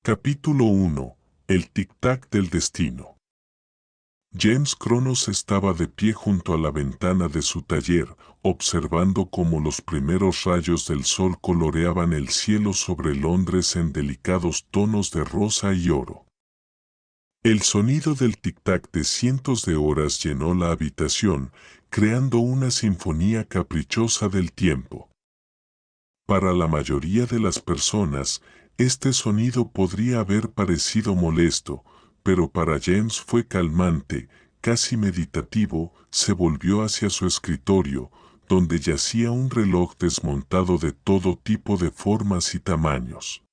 Capítulo 1. El tic-tac del destino. James Cronos estaba de pie junto a la ventana de su taller, observando cómo los primeros rayos del sol coloreaban el cielo sobre Londres en delicados tonos de rosa y oro. El sonido del tic-tac de cientos de horas llenó la habitación, creando una sinfonía caprichosa del tiempo. Para la mayoría de las personas, este sonido podría haber parecido molesto, pero para James fue calmante, casi meditativo. Se volvió hacia su escritorio, donde yacía un reloj desmontado de todo tipo de formas y tamaños.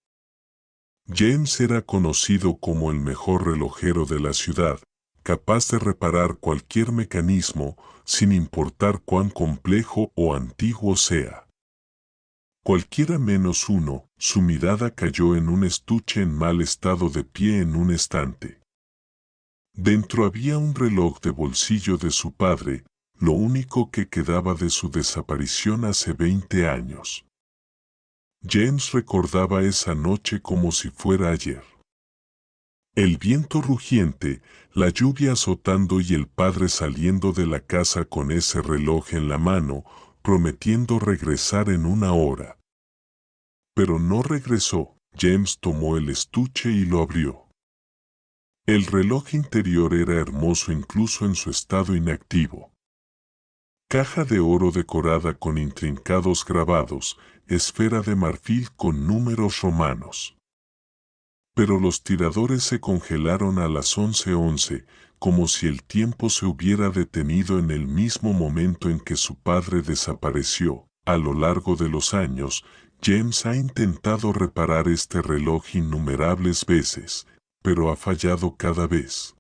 James era conocido como el mejor relojero de la ciudad, capaz de reparar cualquier mecanismo, sin importar cuán complejo o antiguo sea. Cualquiera menos uno, su mirada cayó en un estuche en mal estado de pie en un estante. Dentro había un reloj de bolsillo de su padre, lo único que quedaba de su desaparición hace 20 años. James recordaba esa noche como si fuera ayer. El viento rugiente, la lluvia azotando y el padre saliendo de la casa con ese reloj en la mano, prometiendo regresar en una hora. Pero no regresó. James tomó el estuche y lo abrió. El reloj interior era hermoso incluso en su estado inactivo. Caja de oro decorada con intrincados grabados, esfera de marfil con números romanos. Pero los tiradores se congelaron a las 11:11, como si el tiempo se hubiera detenido en el mismo momento en que su padre desapareció. A lo largo de los años, James ha intentado reparar este reloj innumerables veces, pero ha fallado cada vez.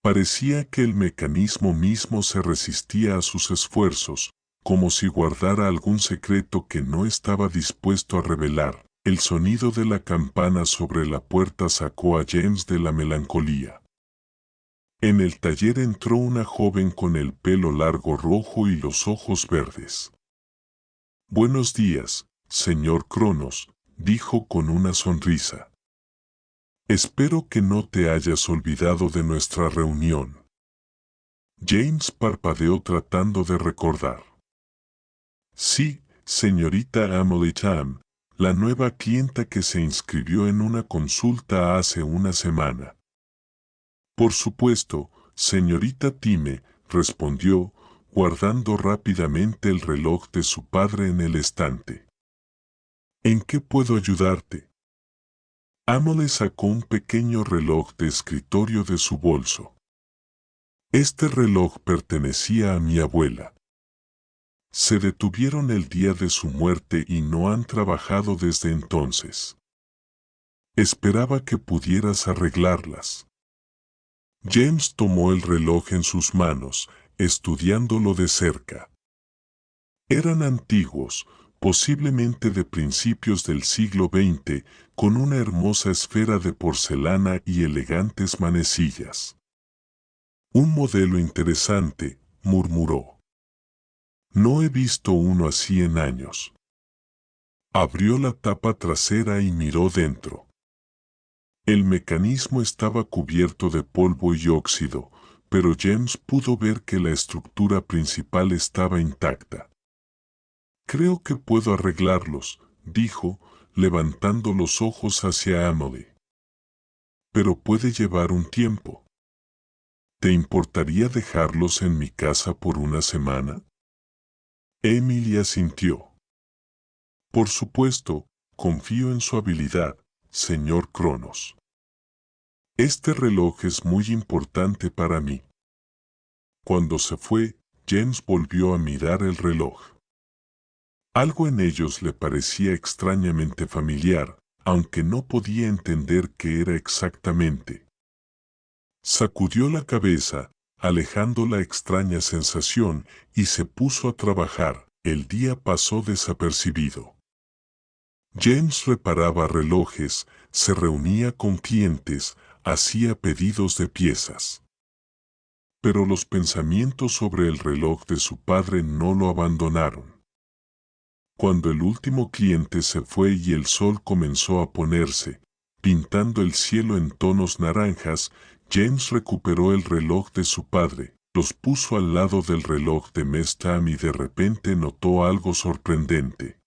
Parecía que el mecanismo mismo se resistía a sus esfuerzos, como si guardara algún secreto que no estaba dispuesto a revelar. El sonido de la campana sobre la puerta sacó a James de la melancolía. En el taller entró una joven con el pelo largo rojo y los ojos verdes. «Buenos días, señor Cronos», dijo con una sonrisa. «Espero que no te hayas olvidado de nuestra reunión». James parpadeó tratando de recordar. «Sí, señorita Emily Tam, la nueva clienta que se inscribió en una consulta hace una semana». «Por supuesto, señorita Time», respondió, guardando rápidamente el reloj de su padre en el estante. «¿En qué puedo ayudarte?» Emily sacó un pequeño reloj de escritorio de su bolso. «Este reloj pertenecía a mi abuela. Se detuvieron el día de su muerte y no han trabajado desde entonces. Esperaba que pudieras arreglarlas». James tomó el reloj en sus manos, estudiándolo de cerca. Eran antiguos, posiblemente de principios del siglo XX, con una hermosa esfera de porcelana y elegantes manecillas. «Un modelo interesante», murmuró. «No he visto uno así en años». Abrió la tapa trasera y miró dentro. El mecanismo estaba cubierto de polvo y óxido, pero James pudo ver que la estructura principal estaba intacta. «Creo que puedo arreglarlos», dijo, levantando los ojos hacia Emily. «Pero puede llevar un tiempo». «¿Te importaría dejarlos en mi casa por una semana?» Emily asintió. «Por supuesto, confío en su habilidad, señor Cronos. Este reloj es muy importante para mí». Cuando se fue, James volvió a mirar el reloj. Algo en ellos le parecía extrañamente familiar, aunque no podía entender qué era exactamente. Sacudió la cabeza, alejando la extraña sensación, y se puso a trabajar. El día pasó desapercibido. James reparaba relojes, se reunía con clientes, hacía pedidos de piezas. Pero los pensamientos sobre el reloj de su padre no lo abandonaron. Cuando el último cliente se fue y el sol comenzó a ponerse, pintando el cielo en tonos naranjas, James recuperó el reloj de su padre, los puso al lado del reloj de Mestam y de repente notó algo sorprendente.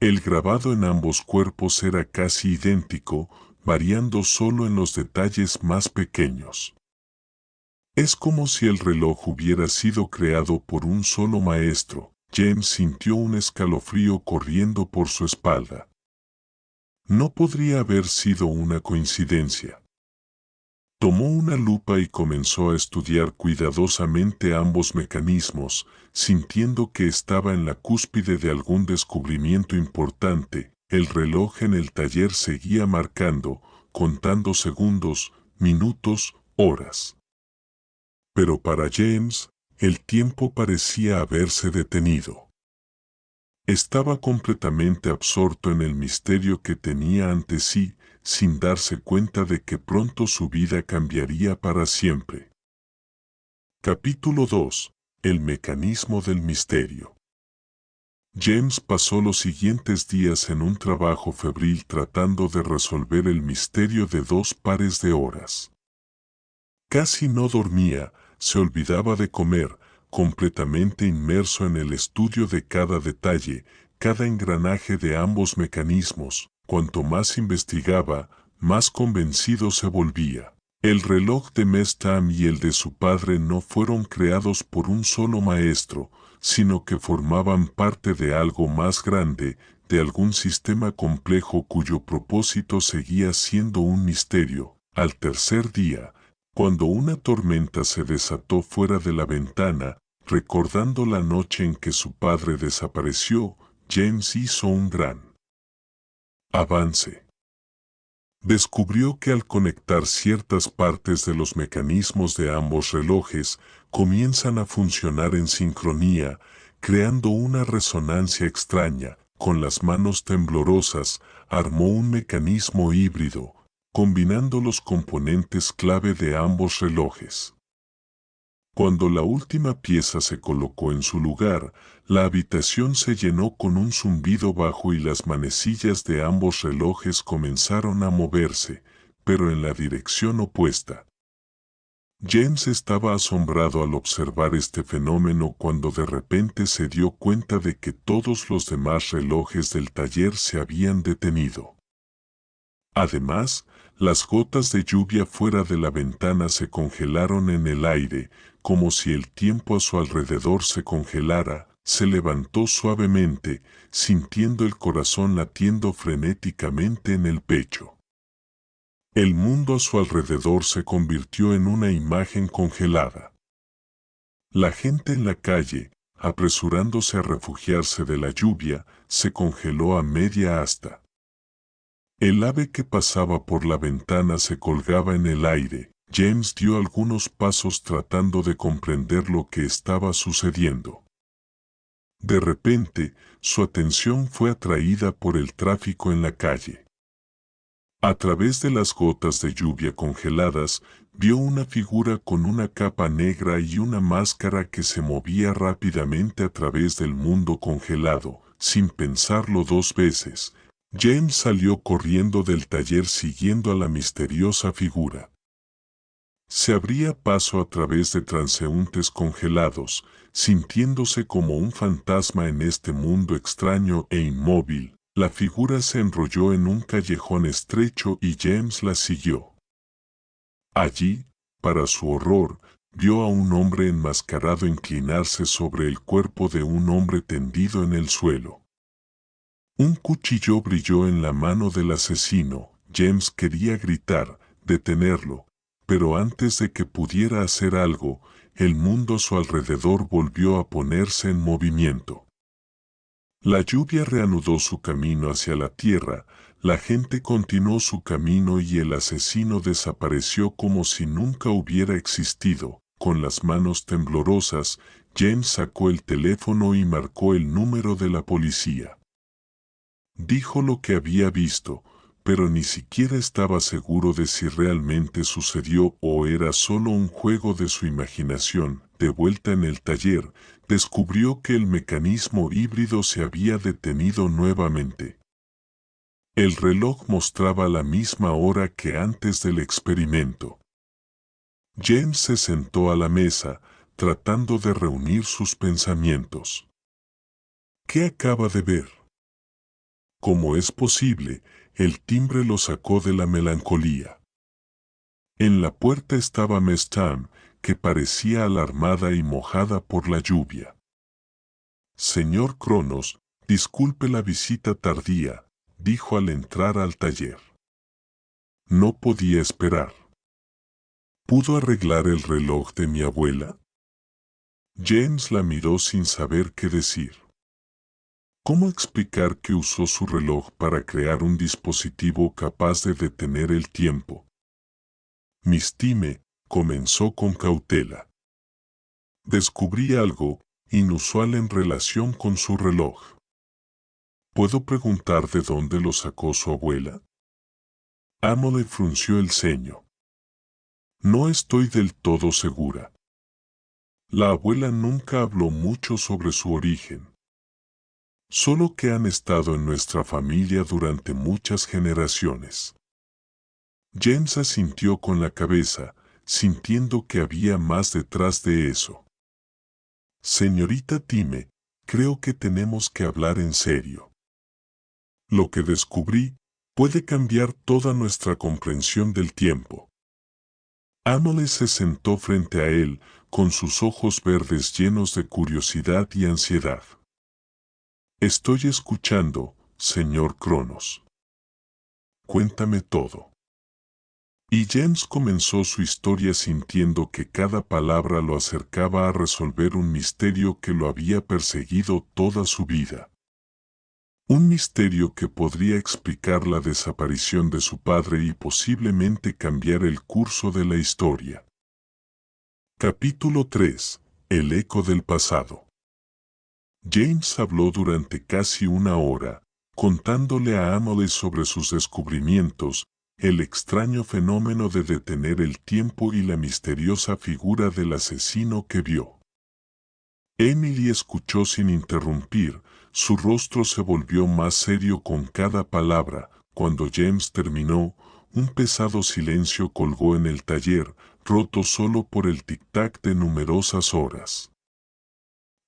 El grabado en ambos cuerpos era casi idéntico, variando solo en los detalles más pequeños. Es como si el reloj hubiera sido creado por un solo maestro. James sintió un escalofrío corriendo por su espalda. No podría haber sido una coincidencia. Tomó una lupa y comenzó a estudiar cuidadosamente ambos mecanismos, sintiendo que estaba en la cúspide de algún descubrimiento importante. El reloj en el taller seguía marcando, contando segundos, minutos, horas. Pero para James, el tiempo parecía haberse detenido. Estaba completamente absorto en el misterio que tenía ante sí, sin darse cuenta de que pronto su vida cambiaría para siempre. Capítulo 2. El mecanismo del misterio. James pasó los siguientes días en un trabajo febril tratando de resolver el misterio de 2 pares de horas. Casi no dormía, se olvidaba de comer, completamente inmerso en el estudio de cada detalle, cada engranaje de ambos mecanismos. Cuanto más investigaba, más convencido se volvía. El reloj de Mestam y el de su padre no fueron creados por un solo maestro, sino que formaban parte de algo más grande, de algún sistema complejo cuyo propósito seguía siendo un misterio. Al tercer día, cuando una tormenta se desató fuera de la ventana, recordando la noche en que su padre desapareció, James hizo un gran avance. Descubrió que al conectar ciertas partes de los mecanismos de ambos relojes, comienzan a funcionar en sincronía, creando una resonancia extraña. Con las manos temblorosas, armó un mecanismo híbrido, combinando los componentes clave de ambos relojes. Cuando la última pieza se colocó en su lugar, la habitación se llenó con un zumbido bajo y las manecillas de ambos relojes comenzaron a moverse, pero en la dirección opuesta. James estaba asombrado al observar este fenómeno cuando de repente se dio cuenta de que todos los demás relojes del taller se habían detenido. Además, las gotas de lluvia fuera de la ventana se congelaron en el aire, como si el tiempo a su alrededor se congelara. Se levantó suavemente, sintiendo el corazón latiendo frenéticamente en el pecho. El mundo a su alrededor se convirtió en una imagen congelada. La gente en la calle, apresurándose a refugiarse de la lluvia, se congeló a media asta. El ave que pasaba por la ventana se colgaba en el aire. James dio algunos pasos tratando de comprender lo que estaba sucediendo. De repente, su atención fue atraída por el tráfico en la calle. A través de las gotas de lluvia congeladas, vio una figura con una capa negra y una máscara que se movía rápidamente a través del mundo congelado. Sin pensarlo 2 veces, James salió corriendo del taller siguiendo a la misteriosa figura. Se abría paso a través de transeúntes congelados, sintiéndose como un fantasma en este mundo extraño e inmóvil. La figura se enrolló en un callejón estrecho y James la siguió. Allí, para su horror, vio a un hombre enmascarado inclinarse sobre el cuerpo de un hombre tendido en el suelo. Un cuchillo brilló en la mano del asesino. James quería gritar, detenerlo, pero antes de que pudiera hacer algo, el mundo a su alrededor volvió a ponerse en movimiento. La lluvia reanudó su camino hacia la tierra, la gente continuó su camino y el asesino desapareció como si nunca hubiera existido. Con las manos temblorosas, James sacó el teléfono y marcó el número de la policía. Dijo lo que había visto, pero ni siquiera estaba seguro de si realmente sucedió o era solo un juego de su imaginación. De vuelta en el taller, descubrió que el mecanismo híbrido se había detenido nuevamente. El reloj mostraba la misma hora que antes del experimento. James se sentó a la mesa, tratando de reunir sus pensamientos. ¿Qué acaba de ver? ¿Cómo es posible? El timbre lo sacó de la melancolía. En la puerta estaba Miss Tam, que parecía alarmada y mojada por la lluvia. Señor Cronos, disculpe la visita tardía, dijo al entrar al taller. No podía esperar. ¿Pudo arreglar el reloj de mi abuela? James la miró sin saber qué decir. ¿Cómo explicar que usó su reloj para crear un dispositivo capaz de detener el tiempo? Miss Time comenzó con cautela. Descubrí algo inusual en relación con su reloj. ¿Puedo preguntar de dónde lo sacó su abuela? Emily frunció el ceño. No estoy del todo segura. La abuela nunca habló mucho sobre su origen. Solo que han estado en nuestra familia durante muchas generaciones. James asintió con la cabeza, sintiendo que había más detrás de eso. Señorita Time, creo que tenemos que hablar en serio. Lo que descubrí puede cambiar toda nuestra comprensión del tiempo. Emily se sentó frente a él, con sus ojos verdes llenos de curiosidad y ansiedad. Estoy escuchando, señor Cronos. Cuéntame todo. Y James comenzó su historia sintiendo que cada palabra lo acercaba a resolver un misterio que lo había perseguido toda su vida. Un misterio que podría explicar la desaparición de su padre y posiblemente cambiar el curso de la historia. Capítulo 3. El eco del pasado. James habló durante casi una hora, contándole a Emily sobre sus descubrimientos, el extraño fenómeno de detener el tiempo y la misteriosa figura del asesino que vio. Emily escuchó sin interrumpir, su rostro se volvió más serio con cada palabra. Cuando James terminó, un pesado silencio colgó en el taller, roto solo por el tic-tac de numerosas horas.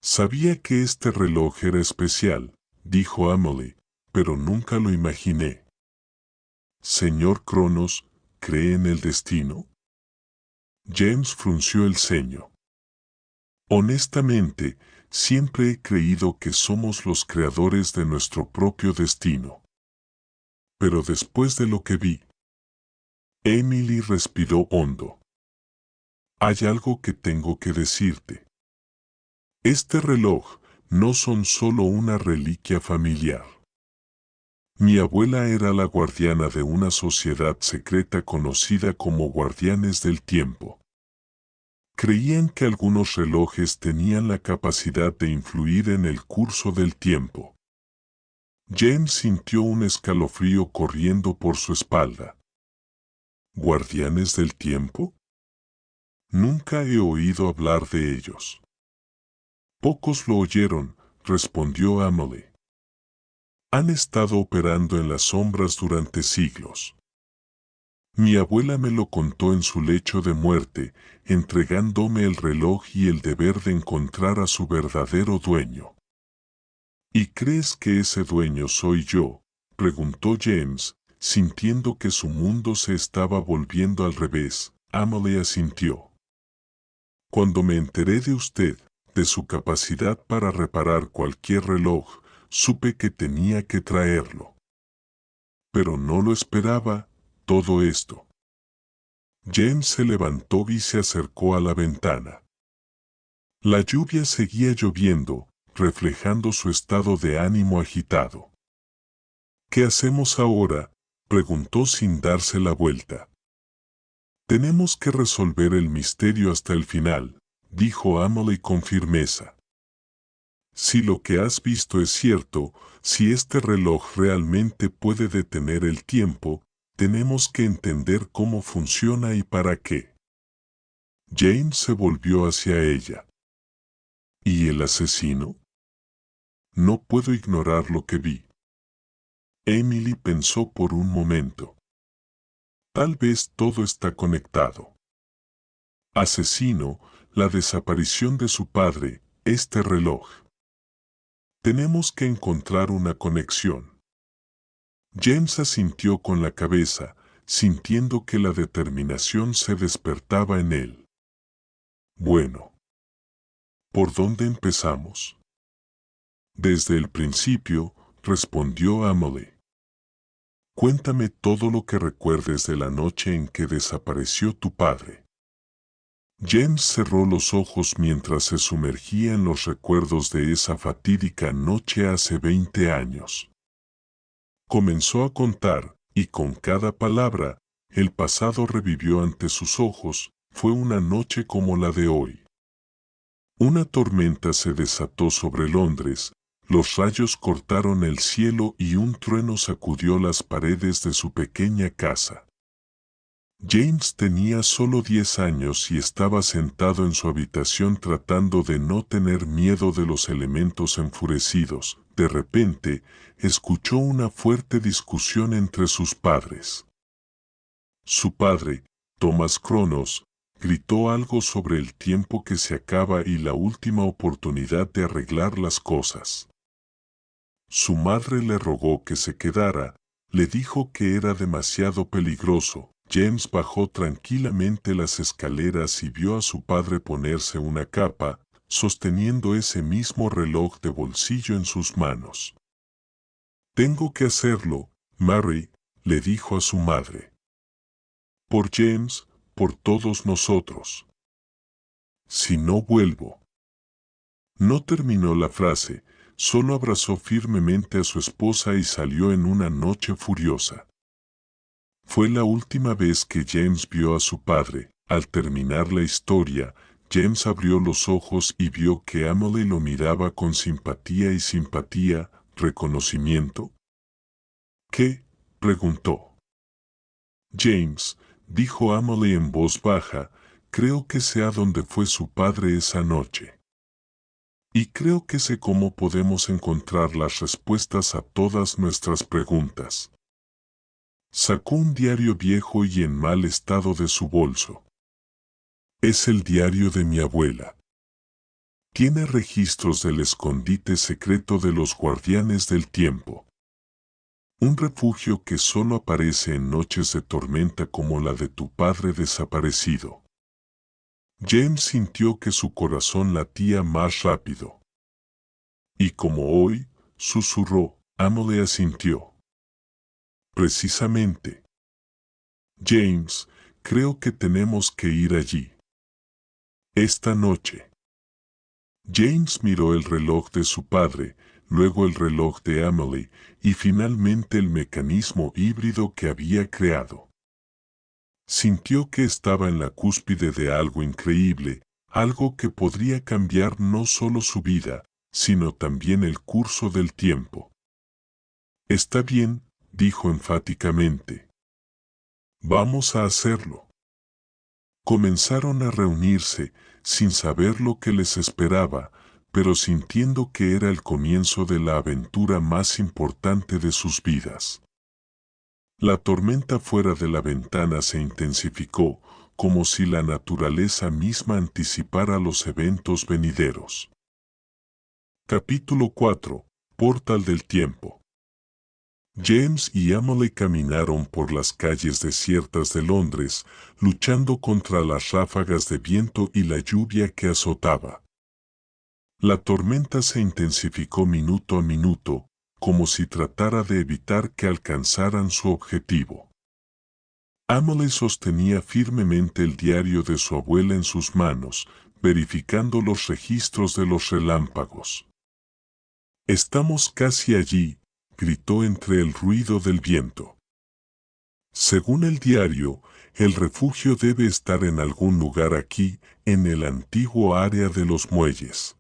Sabía que este reloj era especial, dijo Emily, pero nunca lo imaginé. Señor Cronos, ¿cree en el destino? James frunció el ceño. Honestamente, siempre he creído que somos los creadores de nuestro propio destino. Pero después de lo que vi, Emily respiró hondo. Hay algo que tengo que decirte. Este reloj no son solo una reliquia familiar. Mi abuela era la guardiana de una sociedad secreta conocida como Guardianes del Tiempo. Creían que algunos relojes tenían la capacidad de influir en el curso del tiempo. James sintió un escalofrío corriendo por su espalda. ¿Guardianes del tiempo? Nunca he oído hablar de ellos. Pocos lo oyeron, respondió Emily. Han estado operando en las sombras durante siglos. Mi abuela me lo contó en su lecho de muerte, entregándome el reloj y el deber de encontrar a su verdadero dueño. ¿Y crees que ese dueño soy yo?, preguntó James, sintiendo que su mundo se estaba volviendo al revés. Emily asintió. Cuando me enteré de usted, de su capacidad para reparar cualquier reloj, supe que tenía que traerlo. Pero no lo esperaba, todo esto. James se levantó y se acercó a la ventana. La lluvia seguía lloviendo, reflejando su estado de ánimo agitado. ¿Qué hacemos ahora?, preguntó sin darse la vuelta. Tenemos que resolver el misterio hasta el final, dijo Emily con firmeza. Si lo que has visto es cierto, si este reloj realmente puede detener el tiempo, tenemos que entender cómo funciona y para qué. James se volvió hacia ella. ¿Y el asesino? No puedo ignorar lo que vi. Emily pensó por un momento. Tal vez todo está conectado. Asesino, la desaparición de su padre, este reloj. Tenemos que encontrar una conexión. James asintió con la cabeza, sintiendo que la determinación se despertaba en él. Bueno. ¿Por dónde empezamos? Desde el principio, respondió Emily. Cuéntame todo lo que recuerdes de la noche en que desapareció tu padre. James cerró los ojos mientras se sumergía en los recuerdos de esa fatídica noche hace 20 años. Comenzó a contar, y con cada palabra, el pasado revivió ante sus ojos. Fue una noche como la de hoy. Una tormenta se desató sobre Londres, los rayos cortaron el cielo y un trueno sacudió las paredes de su pequeña casa. James tenía solo 10 años y estaba sentado en su habitación tratando de no tener miedo de los elementos enfurecidos. De repente, escuchó una fuerte discusión entre sus padres. Su padre, Thomas Cronos, gritó algo sobre el tiempo que se acaba y la última oportunidad de arreglar las cosas. Su madre le rogó que se quedara, le dijo que era demasiado peligroso. James bajó tranquilamente las escaleras y vio a su padre ponerse una capa, sosteniendo ese mismo reloj de bolsillo en sus manos. «Tengo que hacerlo, Mary», le dijo a su madre. «Por James, por todos nosotros. Si no vuelvo». No terminó la frase, solo abrazó firmemente a su esposa y salió en una noche furiosa. Fue la última vez que James vio a su padre. Al terminar la historia, James abrió los ojos y vio que Emily lo miraba con simpatía y simpatía, reconocimiento. «¿Qué?», preguntó. «James», dijo Emily en voz baja, «creo que sé a dónde fue su padre esa noche. Y creo que sé cómo podemos encontrar las respuestas a todas nuestras preguntas». Sacó un diario viejo y en mal estado de su bolso. «Es el diario de mi abuela. Tiene registros del escondite secreto de los guardianes del tiempo. Un refugio que solo aparece en noches de tormenta como la de tu padre desaparecido». James sintió que su corazón latía más rápido. «Y como hoy», susurró. Emily asintió. «Precisamente. James, creo que tenemos que ir allí. Esta noche». James miró el reloj de su padre, luego el reloj de Emily, y finalmente el mecanismo híbrido que había creado. Sintió que estaba en la cúspide de algo increíble, algo que podría cambiar no solo su vida, sino también el curso del tiempo. «Está bien», dijo enfáticamente. «Vamos a hacerlo». Comenzaron a reunirse, sin saber lo que les esperaba, pero sintiendo que era el comienzo de la aventura más importante de sus vidas. La tormenta fuera de la ventana se intensificó, como si la naturaleza misma anticipara los eventos venideros. Capítulo 4. Portal del tiempo. James y Emily caminaron por las calles desiertas de Londres, luchando contra las ráfagas de viento y la lluvia que azotaba. La tormenta se intensificó minuto a minuto, como si tratara de evitar que alcanzaran su objetivo. Emily sostenía firmemente el diario de su abuela en sus manos, verificando los registros de los relámpagos. «Estamos casi allí», gritó entre el ruido del viento. «Según el diario, el refugio debe estar en algún lugar aquí, en el antiguo área de los muelles».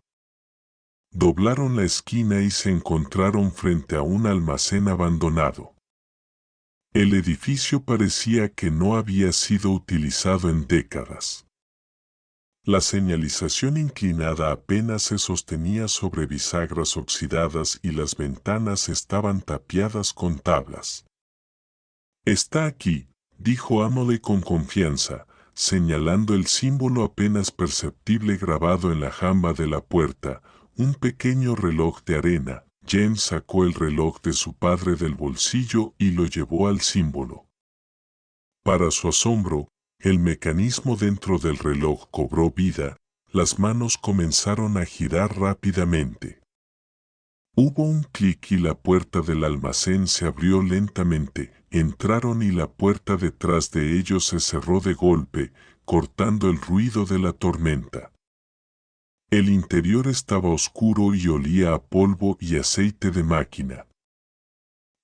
Doblaron la esquina y se encontraron frente a un almacén abandonado. El edificio parecía que no había sido utilizado en décadas. La señalización inclinada apenas se sostenía sobre bisagras oxidadas y las ventanas estaban tapiadas con tablas. «Está aquí», dijo Amelie con confianza, señalando el símbolo apenas perceptible grabado en la jamba de la puerta, un pequeño reloj de arena. James sacó el reloj de su padre del bolsillo y lo llevó al símbolo. Para su asombro, el mecanismo dentro del reloj cobró vida, las manos comenzaron a girar rápidamente. Hubo un clic y la puerta del almacén se abrió lentamente, entraron y la puerta detrás de ellos se cerró de golpe, cortando el ruido de la tormenta. El interior estaba oscuro y olía a polvo y aceite de máquina.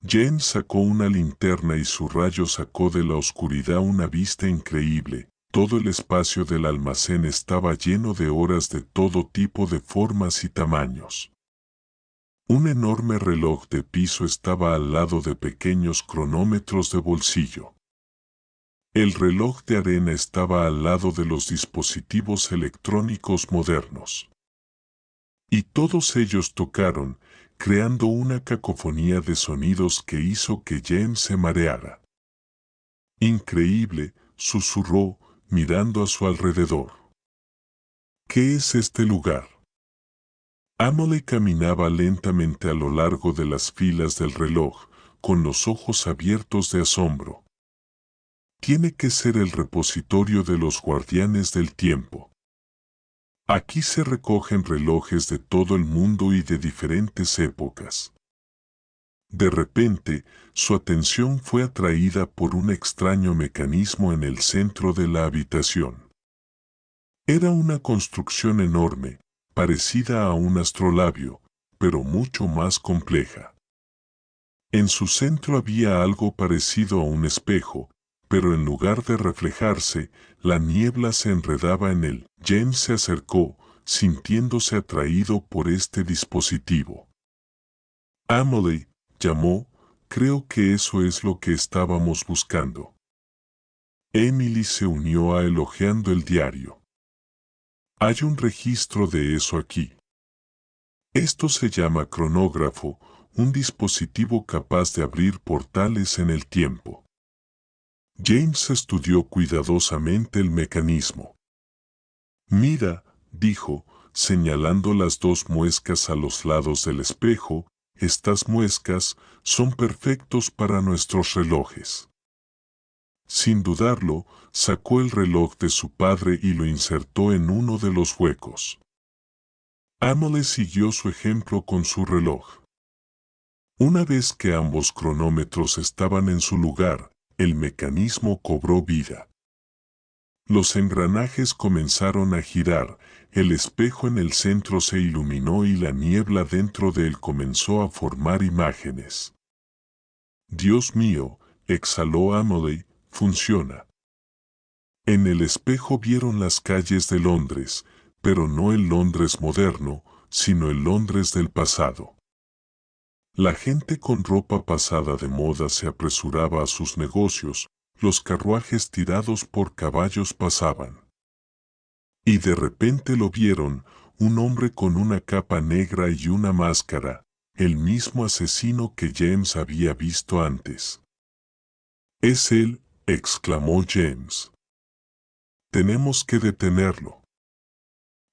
James sacó una linterna y su rayo sacó de la oscuridad una vista increíble. Todo el espacio del almacén estaba lleno de horas de todo tipo de formas y tamaños. Un enorme reloj de piso estaba al lado de pequeños cronómetros de bolsillo. El reloj de arena estaba al lado de los dispositivos electrónicos modernos. Y todos ellos tocaron, creando una cacofonía de sonidos que hizo que James se mareara. «Increíble», susurró, mirando a su alrededor. «¿Qué es este lugar?» Amelie caminaba lentamente a lo largo de las filas del reloj, con los ojos abiertos de asombro. «Tiene que ser el repositorio de los guardianes del tiempo. Aquí se recogen relojes de todo el mundo y de diferentes épocas». De repente, su atención fue atraída por un extraño mecanismo en el centro de la habitación. Era una construcción enorme, parecida a un astrolabio, pero mucho más compleja. En su centro había algo parecido a un espejo, pero en lugar de reflejarse, la niebla se enredaba en él. James se acercó, sintiéndose atraído por este dispositivo. «Amelie», llamó, «creo que eso es lo que estábamos buscando». Emily se unió a él hojeando el diario. «Hay un registro de eso aquí. Esto se llama cronógrafo, un dispositivo capaz de abrir portales en el tiempo». James estudió cuidadosamente el mecanismo. «Mira», dijo, señalando las dos muescas a los lados del espejo, «estas muescas son perfectos para nuestros relojes». Sin dudarlo, sacó el reloj de su padre y lo insertó en uno de los huecos. Amelie siguió su ejemplo con su reloj. Una vez que ambos cronómetros estaban en su lugar, el mecanismo cobró vida. Los engranajes comenzaron a girar, el espejo en el centro se iluminó y la niebla dentro de él comenzó a formar imágenes. «Dios mío», exhaló Amelie, «funciona». En el espejo vieron las calles de Londres, pero no el Londres moderno, sino el Londres del pasado. La gente con ropa pasada de moda se apresuraba a sus negocios, los carruajes tirados por caballos pasaban. Y de repente lo vieron, un hombre con una capa negra y una máscara, el mismo asesino que James había visto antes. «Es él», exclamó James. «Tenemos que detenerlo».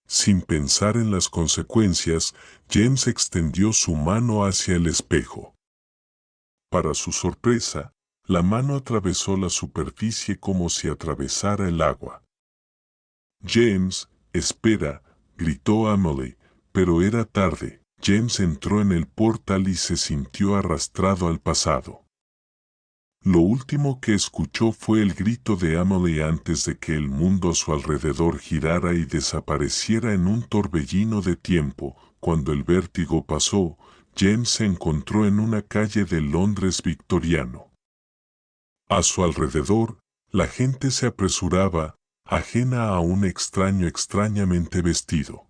Sin pensar en las consecuencias, James extendió su mano hacia el espejo. Para su sorpresa, la mano atravesó la superficie como si atravesara el agua. «James, espera», gritó Amelie, pero era tarde. James entró en el portal y se sintió arrastrado al pasado. Lo último que escuchó fue el grito de Amelie antes de que el mundo a su alrededor girara y desapareciera en un torbellino de tiempo. Cuando el vértigo pasó, James se encontró en una calle de Londres victoriano. A su alrededor, la gente se apresuraba, ajena a un extraño extrañamente vestido.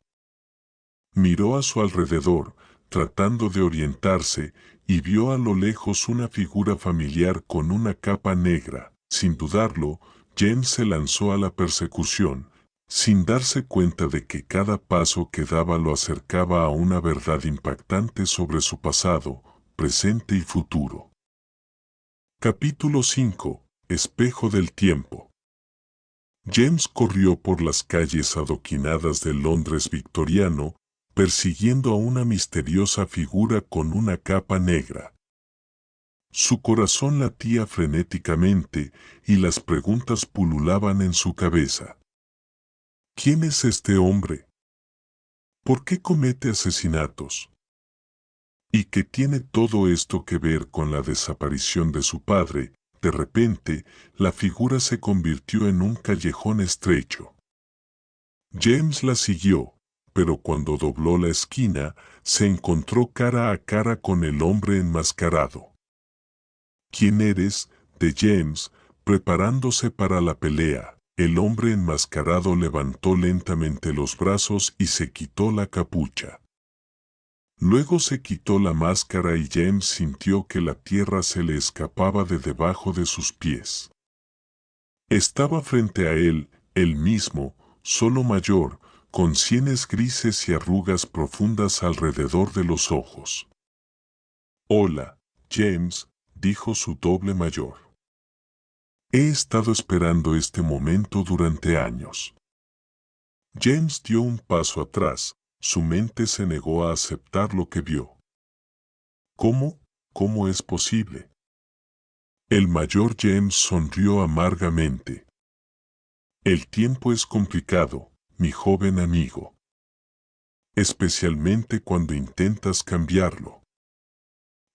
Miró a su alrededor, tratando de orientarse, y vio a lo lejos una figura familiar con una capa negra. Sin dudarlo, James se lanzó a la persecución. sin darse cuenta de que cada paso que daba lo acercaba a una verdad impactante sobre su pasado, presente y futuro. Capítulo 5. Espejo del tiempo. James corrió por las calles adoquinadas de Londres victoriano, persiguiendo a una misteriosa figura con una capa negra. Su corazón latía frenéticamente y las preguntas pululaban en su cabeza. ¿Quién es este hombre? ¿Por qué comete asesinatos? ¿Y qué tiene todo esto que ver con la desaparición de su padre? De repente, la figura se convirtió en un callejón estrecho. James la siguió, pero cuando dobló la esquina, se encontró cara a cara con el hombre enmascarado. ¿Quién eres? De James, preparándose para la pelea. El hombre enmascarado levantó lentamente los brazos y se quitó la capucha. Luego se quitó la máscara y James sintió que la tierra se le escapaba de debajo de sus pies. Estaba frente a él, el mismo, solo mayor, con sienes grises y arrugas profundas alrededor de los ojos. «Hola, James», dijo su doble mayor. «He estado esperando este momento durante años». James dio un paso atrás, su mente se negó a aceptar lo que vio. «¿Cómo? ¿Cómo es posible?». El mayor James sonrió amargamente. «El tiempo es complicado, mi joven amigo. Especialmente cuando intentas cambiarlo».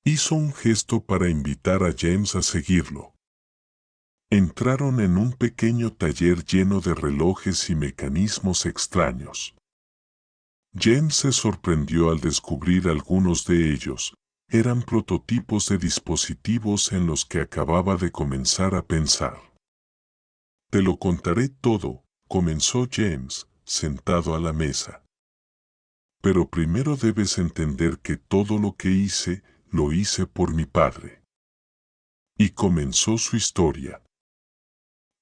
Hizo un gesto para invitar a James a seguirlo. Entraron en un pequeño taller lleno de relojes y mecanismos extraños. James se sorprendió al descubrir algunos de ellos. Eran prototipos de dispositivos en los que acababa de comenzar a pensar. «Te lo contaré todo», comenzó James, sentado a la mesa. «Pero primero debes entender que todo lo que hice, lo hice por mi padre». Y comenzó su historia.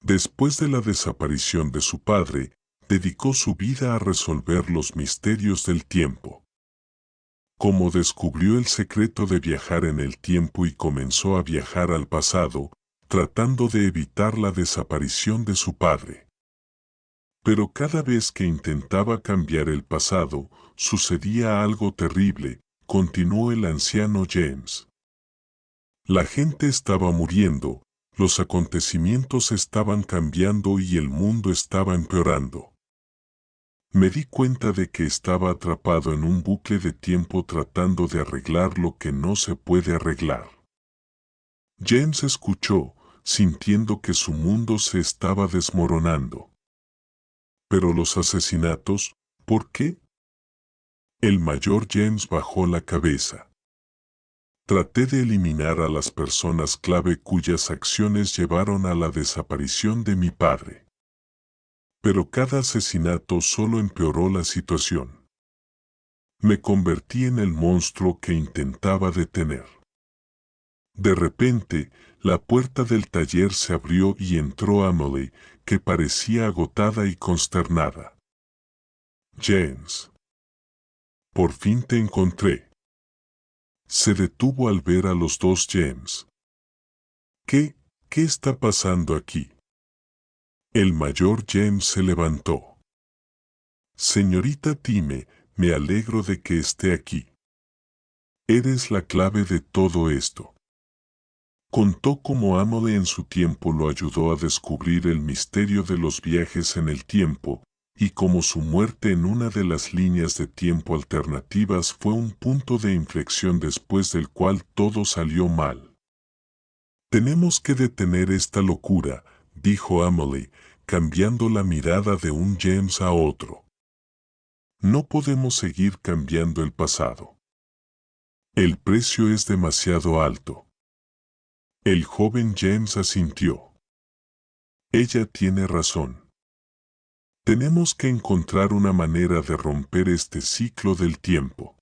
Después de la desaparición de su padre, dedicó su vida a resolver los misterios del tiempo. Como descubrió el secreto de viajar en el tiempo y comenzó a viajar al pasado, tratando de evitar la desaparición de su padre. Pero cada vez que intentaba cambiar el pasado, sucedía algo terrible, continuó el anciano James. La gente estaba muriendo, los acontecimientos estaban cambiando y el mundo estaba empeorando. Me di cuenta de que estaba atrapado en un bucle de tiempo tratando de arreglar lo que no se puede arreglar. James escuchó, sintiendo que su mundo se estaba desmoronando. Pero los asesinatos, ¿por qué? El mayor James bajó la cabeza. Traté de eliminar a las personas clave cuyas acciones llevaron a la desaparición de mi padre. Pero cada asesinato solo empeoró la situación. Me convertí en el monstruo que intentaba detener. De repente, la puerta del taller se abrió y entró Emily, que parecía agotada y consternada. «James. Por fin te encontré». Se detuvo al ver a los dos James. ¿Qué está pasando aquí?» El mayor James se levantó. «Señorita Time, me alegro de que esté aquí. Eres la clave de todo esto». Contó cómo Emily en su tiempo lo ayudó a descubrir el misterio de los viajes en el tiempo, y cómo su muerte en una de las líneas de tiempo alternativas fue un punto de inflexión después del cual todo salió mal. «Tenemos que detener esta locura», dijo Emily, cambiando la mirada de un James a otro. «No podemos seguir cambiando el pasado. El precio es demasiado alto». El joven James asintió. «Ella tiene razón. Tenemos que encontrar una manera de romper este ciclo del tiempo».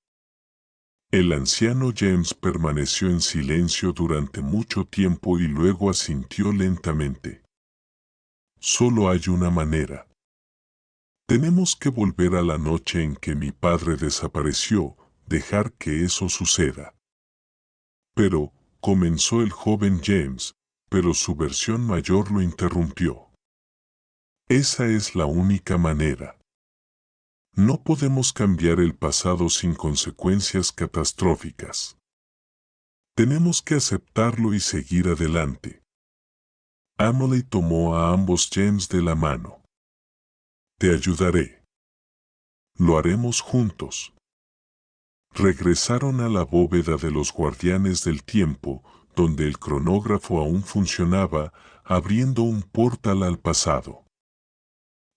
El anciano James permaneció en silencio durante mucho tiempo y luego asintió lentamente. «Solo hay una manera». Tenemos que volver a la noche en que mi padre desapareció, dejar que eso suceda. Pero, comenzó el joven James, pero su versión mayor lo interrumpió. Esa es la única manera. No podemos cambiar el pasado sin consecuencias catastróficas. Tenemos que aceptarlo y seguir adelante. Emily tomó a ambos James de la mano. Te ayudaré. Lo haremos juntos. Regresaron a la bóveda de los guardianes del tiempo, donde el cronógrafo aún funcionaba, abriendo un portal al pasado.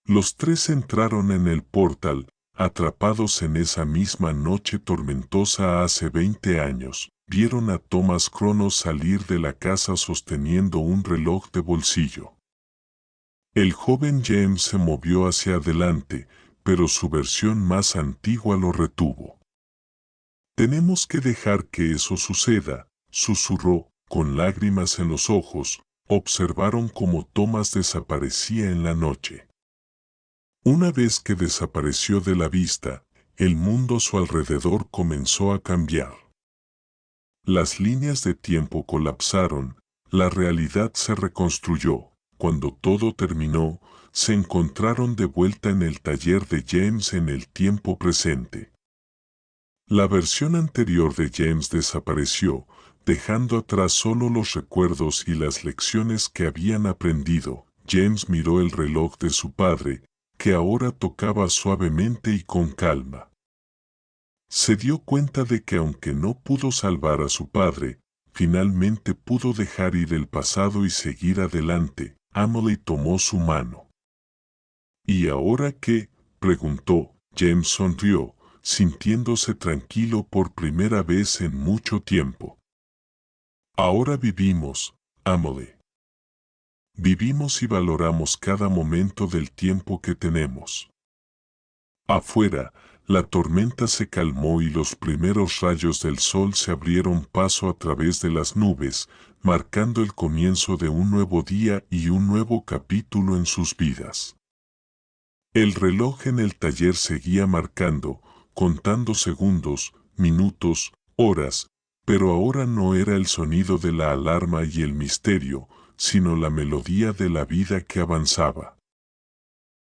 Los tres entraron en el portal, atrapados en esa misma noche tormentosa hace 20 años. Vieron a Thomas Cronos salir de la casa sosteniendo un reloj de bolsillo. El joven James se movió hacia adelante, pero su versión más antigua lo retuvo. Tenemos que dejar que eso suceda, susurró, con lágrimas en los ojos. Observaron cómo Thomas desaparecía en la noche. Una vez que desapareció de la vista, el mundo a su alrededor comenzó a cambiar. Las líneas de tiempo colapsaron, la realidad se reconstruyó. Cuando todo terminó, se encontraron de vuelta en el taller de James en el tiempo presente. La versión anterior de James desapareció, dejando atrás solo los recuerdos y las lecciones que habían aprendido. James miró el reloj de su padre, que ahora tocaba suavemente y con calma. Se dio cuenta de que aunque no pudo salvar a su padre, finalmente pudo dejar ir el pasado y seguir adelante. Emily tomó su mano. ¿Y ahora qué?, preguntó. James sonrió, sintiéndose tranquilo por primera vez en mucho tiempo. Ahora vivimos, Emily. Vivimos y valoramos cada momento del tiempo que tenemos. Afuera, la tormenta se calmó y los primeros rayos del sol se abrieron paso a través de las nubes, marcando el comienzo de un nuevo día y un nuevo capítulo en sus vidas. El reloj en el taller seguía marcando, contando segundos, minutos, horas, pero ahora no era el sonido de la alarma y el misterio, sino la melodía de la vida que avanzaba.